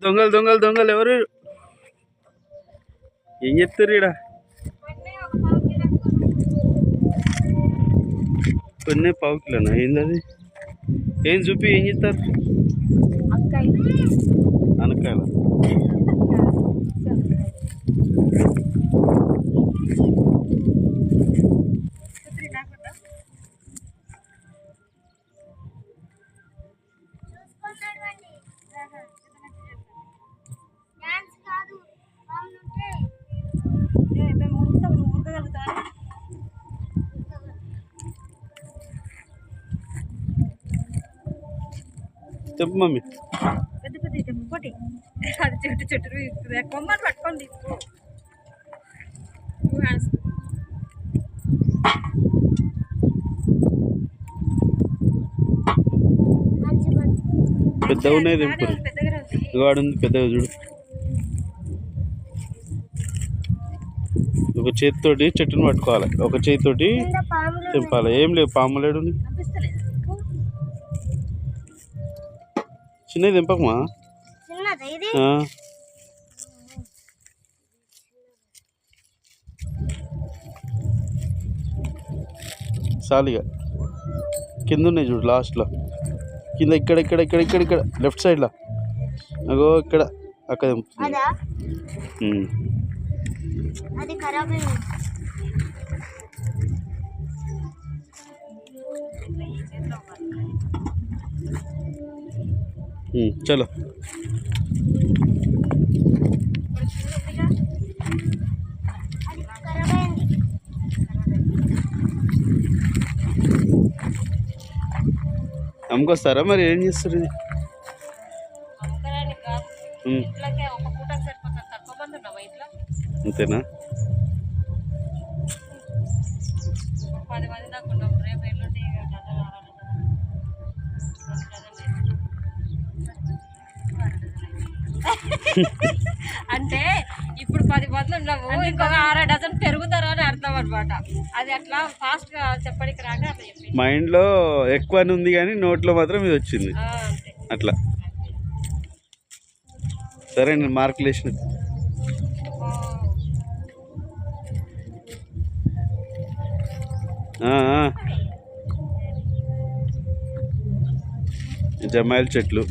దొంగలు దొంగలు దొంగలు ఎవరు? ఏం చెప్తారు ఈడ? కొన్ని పావు కిలోనా? ఏంది అది? ఏం చూపి ఏం చెప్తారు? అనకాయలు. చెప్పు మమ్మీ. పెద్ద పెద్ద ఇంకోటి అది చెట్టు చెట్టు కొమ్మని పట్టుకొని తీసుకో. పెద్దగా ఉన్నాయి దింపుడు. వాడు ఉంది పెద్దగా చూడు. ఒక చేతితోటి చెట్టును పట్టుకోవాలి, ఒక చేతితోటి తెంపాలి. ఏం లేవు పాములేడు. చిన్నది తెంపకమా. సాలిగా కింద ఉన్నాయి చూడు, లాస్ట్లో కింద. ఇక్కడ ఇక్కడ ఇక్కడ ఇక్కడ ఇక్కడ లెఫ్ట్ సైడ్లో అగో ఇక్కడ అక్కడ. చలో అమ్ముకొస్తారా మరి? ఏం చేస్తారు ఇది? అంతేనా? అంటే ఇప్పుడు 10 మంది ఉన్నాము, ఇంకొక 6 డజన్ పెరుగుతారు అని అర్థం అనమాట. అది అట్లా ఫాస్ట్ గా చెప్పడానికి రాక మైండ్ లో ఎక్కువ ఉంది కానీ నోట్లో మాత్రం ఇది వచ్చింది అట్లా. సరే నేను మార్కులు వేసిన. జమాయిల్ చెట్లు,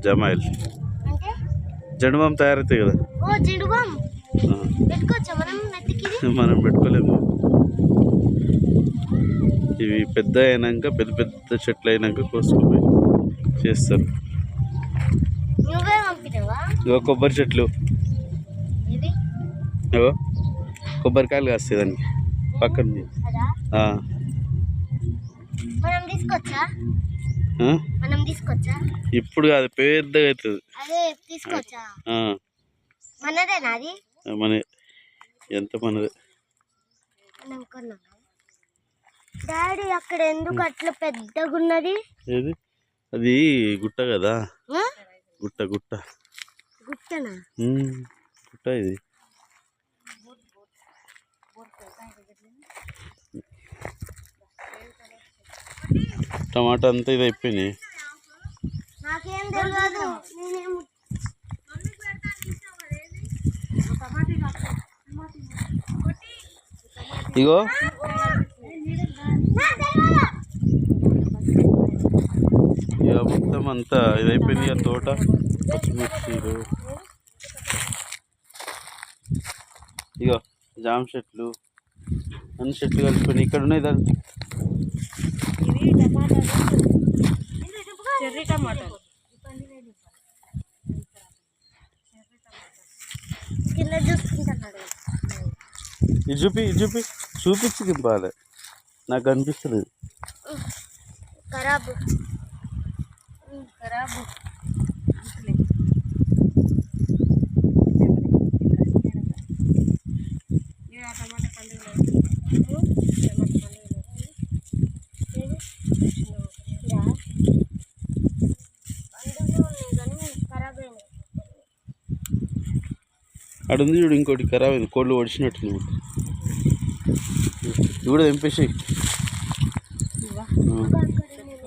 జమాయిల్ జండుబాం తయారవుతాయి కదా. మనం పెట్టుకోలేము. ఇవి పెద్ద అయినాక, పెద్ద పెద్ద చెట్లు అయినాక కోసుకుపోయి చేస్తారు. కొబ్బరి చెట్లు, కొబ్బరికాయలు కాస్తాయి దానికి పక్కన. ఇప్పుడు కాదు, పెద్దగా అవుతుంది. మన ఎంత మనది. డాడీ అక్కడ ఎందుకు అట్లా పెద్దగా ఉన్నది? ఏది? అది గుట్ట కదా. గుట్ట గుట్ట గుట్టనా? గుట్ట ఇది. టమాటా అంతా ఇది అయిపోయినాయి. నాకేం తెలియదు. ఇగో ఇక మొత్తం అంతా ఇది అయిపోయింది. ఇక తోట, పచ్చిమిర్చీలు, ఇగో జామ చెట్లు, అన్ని చెట్లు కలిసిపోయినాయి. ఇక్కడ ఉన్నాయి దాన్ని ఇది చూపి, ఇది చూపి, చూపించి దింపాలి. నాకు అనిపిస్తుంది ఖరాబు. అడుంది చూడు, ఇంకోటి ఖరాబ్ అయింది. కోళ్ళు ఒడిచినట్టు నువ్వు ఇవి కూడా తెంపేసి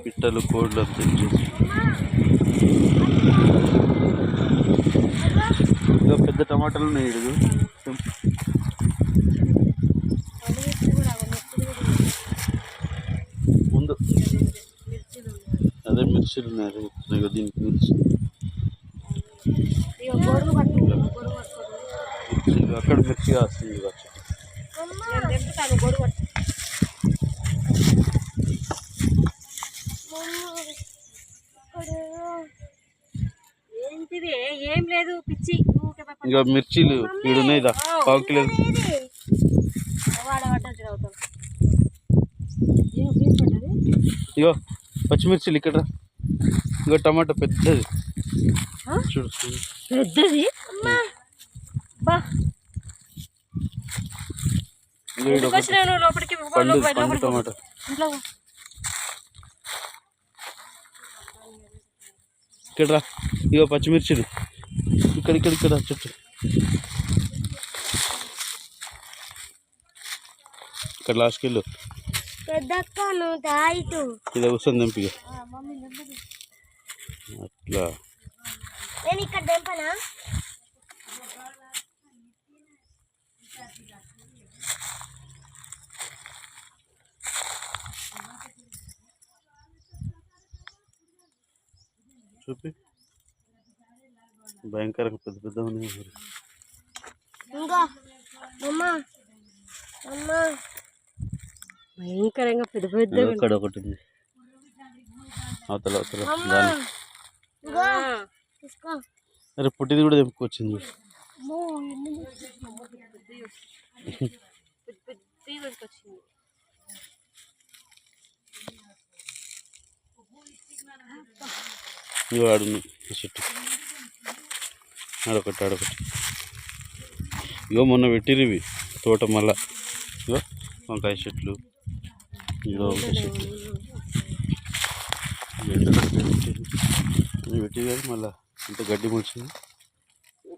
పిట్టలు, కోళ్ళు అంతా తెంపేసి. టమాటాలు ఉన్నాయి ఇడుగు. ముందు అదే మిర్చీలు ఉన్నాయి. అదే ఇదిగో దీనికి మిర్చి అక్కడ మిర్చి కాస్తుంది. ఏంటిది? ఏం లేదు పిచ్చి. ఇంకా మిర్చీలు ఈడున్నాయి. పావు కిలో ఇగో పచ్చిమిర్చిలు ఇక్కడ. ఇంకో టమాటా పెద్దది చూడు. పెద్దది లోపలికి పండు టమాటా. ఇక్కడ రా. ఇగో పచ్చిమిర్చిలు ఇక్కడ ఇక్కడ ఇక్కడ చుట్టూ. ఇక్కడ లాస్ట్కి వెళ్ళు. ఇలా కూర్చొని దింపి అట్లా. నేను ఇక్కడ దింపనా? చూపి. భయంకరంగా పెద్ద పెద్ద ఉన్నాయి. ఇంకా భయంకరంగా పెద్ద పెద్ద. అక్కడ ఒకటి ఉంది. అవతల అవతల. అరే పుట్టిది కూడా తెంపుకొచ్చింది. ఇగో ఆడుంది చెట్టు. ఆడొకటి ఆడొకటి. ఇగో మొన్న పెట్టిరు ఇవి తోట. మళ్ళా ఇగో వంకాయ చెట్లు. ఇగో వంకాయ చెట్లు పెట్టి కానీ మళ్ళీ ఇంత గడ్డి మొలిచింది.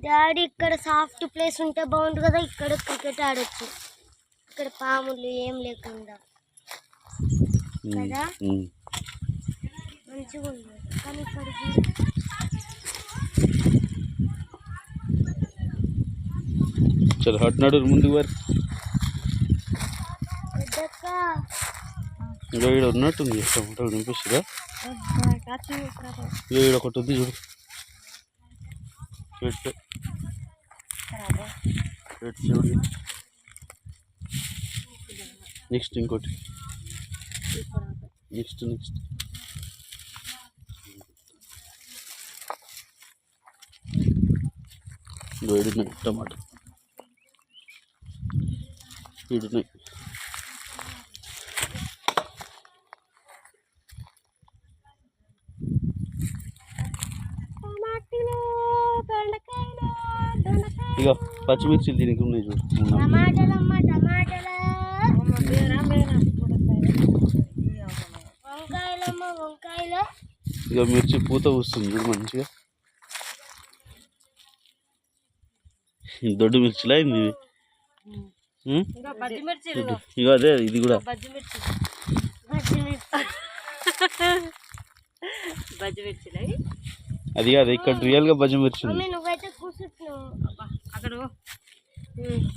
డాడీ ఇక్కడ సాఫ్ట్ ప్లేస్ ఉంటే బాగుంటుంది కదా. ఇక్కడ క్రికెట్ ఆడొచ్చు. ఇక్కడ పాములు ఏం లేకుండా కదా. మంచిగా ఉంది. కానీ ఇక్కడ చలో హట్నాడు ముందుకు వారు. ఇంకా ఇక్కడ ఉన్నట్టుంది. టమాటాలు నింపిస్తుందా? ఇక ఇక్కడ ఒకటి ఉంది చూడు. పెట్టు పెట్టు చూడు. నెక్స్ట్ ఇంకోటి. నెక్స్ట్ నెక్స్ట్ వేడినాయి టమాటా. వేడినాయి. ఇక పచ్చిమిర్చిలు దీనికి ఉన్నాయి చూడు. ఇక మిర్చి పూత వస్తుంది చూడు మంచిగా. దొడ్డు మిర్చిలా అయింది ఇది. ఇక అదే ఇది కూడా. అది కాదు ఇక్కడ రియల్ గా బజ్జి మిర్చి ఉంది.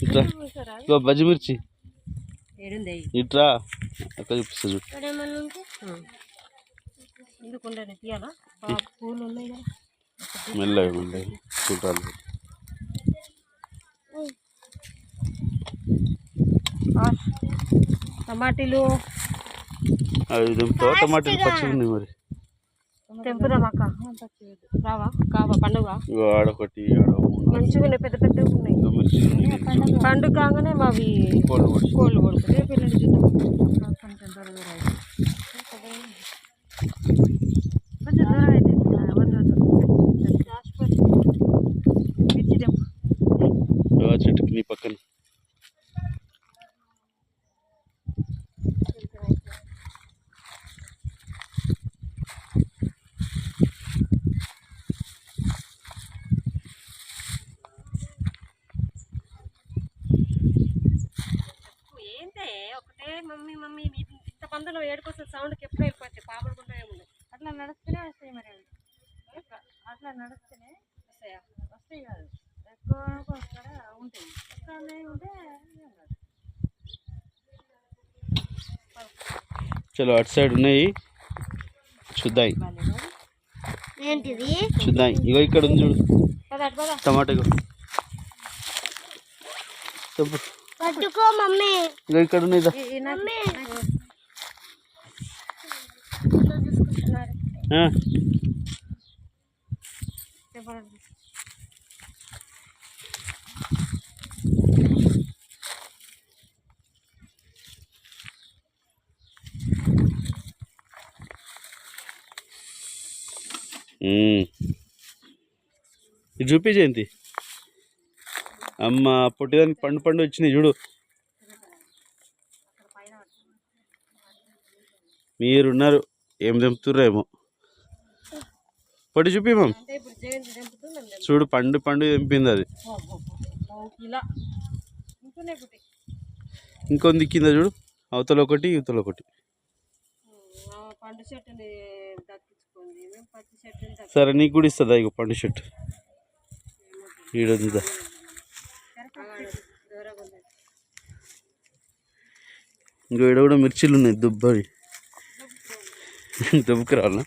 ఇట్లా ఇగో బజ్జి మిర్చి ఇట్రా అక్కడ చూపిస్తా చూడు. మెల్లగా మెల్లగా చూడాలి. టమాటీలు అవి దింపుతావా? టమాటీలు పచ్చిగా ఉన్నాయి మరి. తెంపుదామక్క. రావా కావా పండుగ. ఆడొకటి మంచిగా ఉన్నాయి. పెద్ద పెద్దగా ఉన్నాయి. పండుగ కాగానే మావి కోళ్ళు కొడుతుంది. పిల్లలు చూద్దాం. కొంచెం త్వరగా కొంచెం దూరం అయితే మిర్చి తెంపు. చెట్టుకి నీ పక్కన. మమ్మీ మమ్మీ ఇంత మందులో ఏడుకొస్తుంది. సౌండ్కి ఎప్పుడు వెళ్ళిపోతాయి. పాపలు కూడా ఏమున్నాయి. అట్లా నడుస్తూనే వస్తాయి. మరి అట్లా నడుస్తూనే వస్తాయా? వస్తాయి కాదు ఎక్కువ చలో అటు సైడ్ ఉన్నాయి చూద్దాం. ఏంటిది? చూద్దాం. ఇగో ఇక్కడ ఉంది చూడు టమాటా. ఇగో చెప్పు. పట్టుకో మమ్మీ. ఇగో ఇక్కడ ఉన్నాయి. మమ్మీ ఇది చూపి జయంతి. అమ్మ పొట్టిదానికి పండు పండు వచ్చినాయి చూడు. మీరున్నారు ఏం తెంపుతుర్రేమో. పొట్టి చూపి మమ్. చూడు పండు పండు తెంపింది అది. ఇంకొంది కింద చూడు. అవతల ఒకటి ఇవతల ఒకటి. సరే నీకు కూడా ఇస్తుందా? ఇక పండు చెట్టు ఈడుందా? ఇంకో ఈడ కూడా మిర్చీలు ఉన్నాయి దుబ్బవి. దుబ్బకి రావాలా?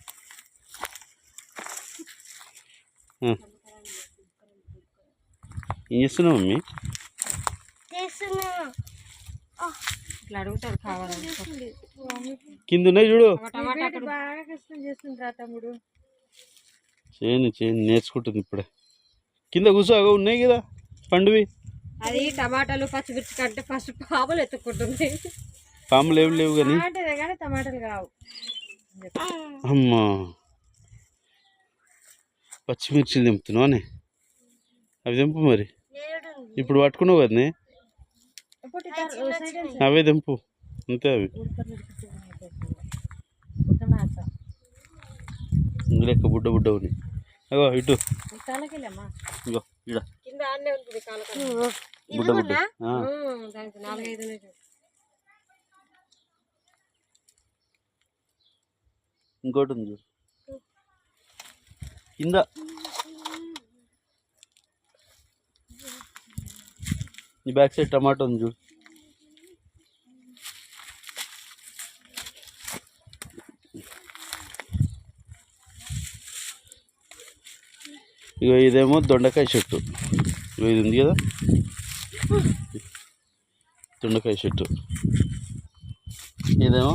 ఏం చేస్తున్నావు మమ్మీ? కింద ఉన్నాయి చూడు. చేయని చేయని నేర్చుకుంటుంది ఇప్పుడే. కింద కూర్చోగా ఉన్నాయి కదా పండువి. అది టమాటాలు పచ్చిమిర్చి కంటే ఫస్ట్ పాములు ఎత్తుకుంటుంది. పాములు ఏమి లేవు కానీ టమాటాలు కావు. అమ్మా పచ్చిమిర్చిలు తెంపుతున్నావు అని. అవి తెంపు మరి. ఇప్పుడు పట్టుకున్నావు కదా అవే తెంపు అంతే. అవి లెక్క బుడ్డ బుడ్డ ఉన్నాయి. అగో ఇటు ఇగో ఇడ బుడ్డ బుడ్డ. ఇంకోటి ఉంది చూడు కింద. ఈ బ్యాక్ సైడ్ టమాటో ఉంది చూడు. ఇగో ఇదేమో దొండకాయ చెట్టు. ఇగో ఇది ఉంది కదా దొండకాయ చెట్టు. ఇదేమో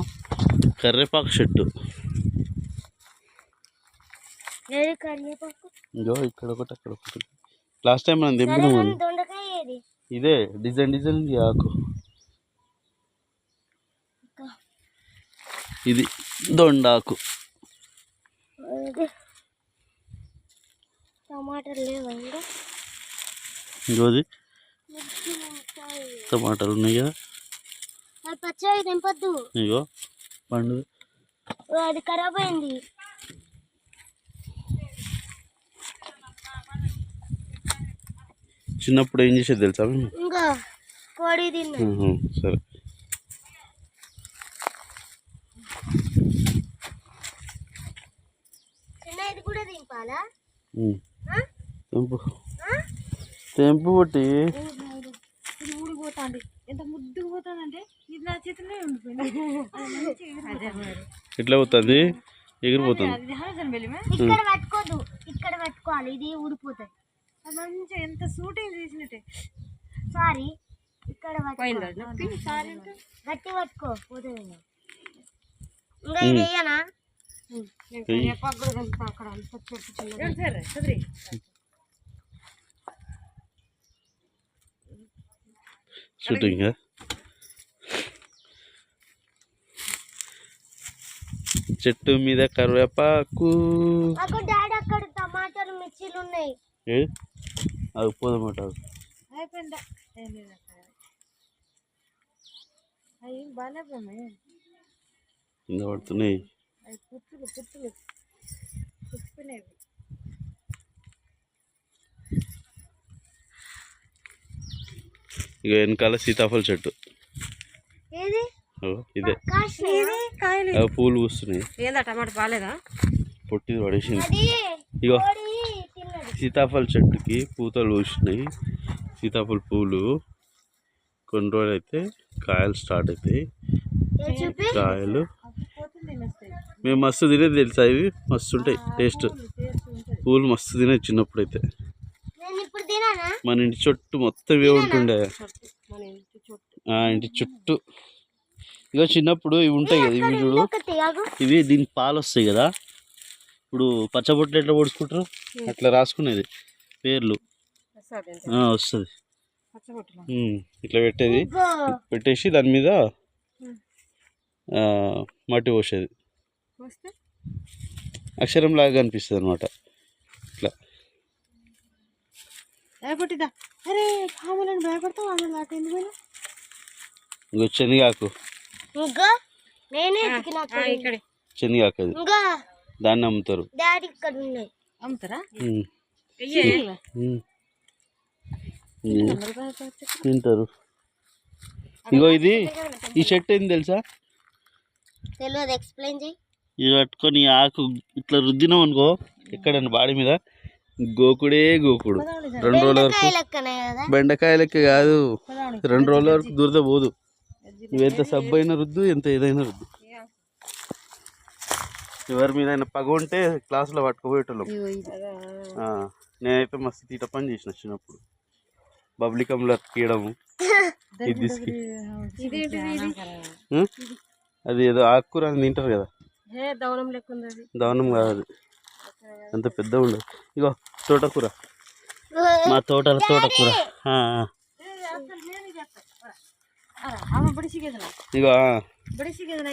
కర్రేపాకు చెట్టు. ఇగో ఇక్కడ ఒకటి అక్కడ ఒకటి. లాస్ట్ టైం మనం తెంపినాము. ఇదే డిజైన్ డిజైన్ ఉంది ఆకు. ఇది దొండాకు. ఇంకోది టమాటాలు ఉన్నాయి కదా. పచ్చడి తెంపొద్దు. ఇగో పండు అది ఖరాబ్ అయింది. చిన్నప్పుడు ఏం చేసేది తెలుసా? ఇంకా కోడి తిన్నా. సరే ఇది కూడా తింపాలా? తెంపు తెంపు బట్టి ఊడిపోతాండి. ఎంత ముద్దుగా పోతానంటే ఇది నా చేతిలో ఉండిపోయింది. ఎట్లా పోతుంది? ఎగిరిపోతుంది. ఇక్కడ పట్టుకోదు, ఇక్కడ పట్టుకోవాలి. ఇది ఊడిపోతుంది. మంచిగా ఎంత షూటింగ్ చేసినట్టే. సారీ ఇక్కడ గట్టి పట్టుకో పోతుంది. ఇంకా ఇది వేయనా? షూటింగ్ చెట్టు మీద కరివేపాకు. డాడీ అక్కడ టమాటాలు మిర్చీలు ఉన్నాయి. అది పోదన్నమాట. అయిపోయిందా? అవి బాగానే కింద పడుతున్నాయి. పుచ్చులు పుచ్చులు పుచ్చిపోయినాయి. ఇక వెనకాల సీతాఫల చెట్టు. ఇదే పూలు పూస్తున్నాయి. ఏందా టమాటా బాగాలేదా? పొట్టిది పడేసింది. ఇగో సీతాఫల చెట్టుకి పూతలు పూసినాయి. సీతాఫల పూలు కొన్ని రోజులు అయితే కాయలు స్టార్ట్ అవుతాయి. కాయలు మేము మస్తు తినేది తెలుసా, ఇవి మస్తు ఉంటాయి టేస్ట్. పూలు మస్తు తినేది చిన్నప్పుడు అయితే. మన ఇంటి చుట్టూ మొత్తం ఇవే ఉంటుండే. ఇంటి చుట్టూ ఇగో చిన్నప్పుడు ఇవి ఉంటాయి కదా, ఇవి చూడు, ఇవి దీనికి పాలు వస్తాయి కదా. ఇప్పుడు పచ్చబొట్లు ఎట్లా పొడుచుకుంటారు అట్లా రాసుకునేది పేర్లు వస్తుంది. ఇట్లా పెట్టేది, పెట్టేసి దాని మీద మట్టి పోసేది, అక్షరం లాగా కనిపిస్తుంది అనమాట. ఇట్లా ఇంకో శనగాకు, శనగాకు అది దాన్ని అమ్ముతారు. తింటారు. ఇగో ఇది ఈ చెట్టు ఏంది తెలుసా? తెలియదు, ఎక్స్ప్లెయిన్ చేయి. ఇది పట్టుకొని ఆకు ఇట్లా రుద్దినాం అనుకో ఎక్కడన్నా బాడీ మీద, గోకుడే గోకుడు. 2 రోజుల వరకు బెండకాయ లెక్క కాదు, 2 రోజుల వరకు దురద పోదు. నువ్వెంత సబ్బు అయినా రుద్దు, ఎంత ఏదైనా రుద్దు. ఎవరి మీద అయినా పగ ఉంటే క్లాసులో పట్టుకుపోయేటోళ్ళం. నేనైతే మస్తు తీట పని చేసిన చిన్నప్పుడు. బబ్లికంలో తీయడము, ఇది అది ఏదో ఆకుకూర అని తింటారు కదా, దవనం కాదు అది, అంత పెద్ద ఉండదు. ఇగో తోటకూర, మా తోటల తోటకూర. ఇగో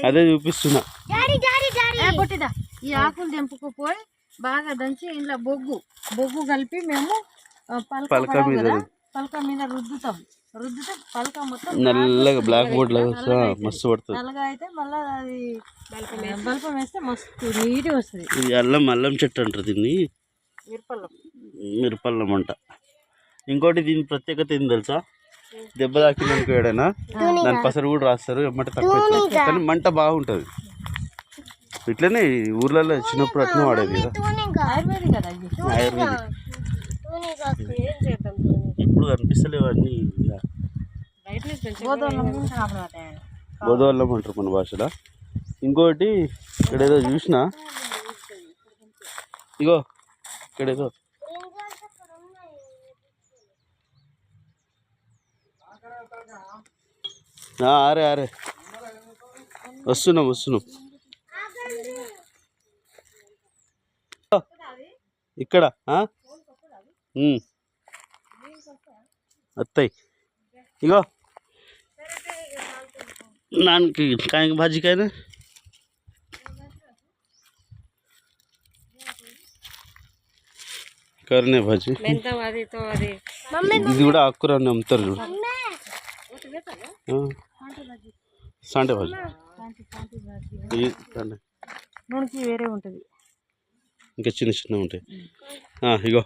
అదే చూపిస్తున్నా. ఈ ఆకులు తెంపుకుపోయి బాగా దంచి ఇంట్లో బొగ్గు కలిపి మేము పలక మీద రుద్దుతాం. పలక మొత్తం నల్లగా బ్లాక్ బోర్డ్ లాగా మస్తు పడుతుంది. నల్లగా అయితే మళ్ళీ అది బల్పం వేస్తే మస్తు నీట్గా వస్తుంది. ఇది అల్లం చెట్టు అంటారు దీన్ని, మిరపల్లం అంట. ఇంకోటి దీని ప్రత్యేకత ఏంది తెలుసా? దెబ్బ తాకిందనుకో ఏడైనా దాని పసరు కూడా రాస్తారు, ఎమ్మట తక్కువ అవుతుంది, కానీ మంట బాగుంటుంది. ఇట్లనే ఊర్లలో చిన్నప్పుడు అట్లా వాడేది కదా, ఆయుర్వేదిక్. ఇప్పుడు కనిపిస్తలేవు అన్నీ. గోదావరిలో అంటారు మన భాషలో. ఇంకోటి ఇక్కడేదో చూసిన, ఇగో ఇక్కడేదో ఆరే వస్తున్నాం. ఇక్కడ వస్తాయి. ఇగో నాన్నకి కాయకి భాజీకైనా కర్నే భాజీ, ఇది కూడా ఆకుకూర అని అమ్ముతారు చూడు. సాంటే భాజీ వేరే ఉంటుంది, ఇంకా చిన్న ఉంటాయి. ఇగో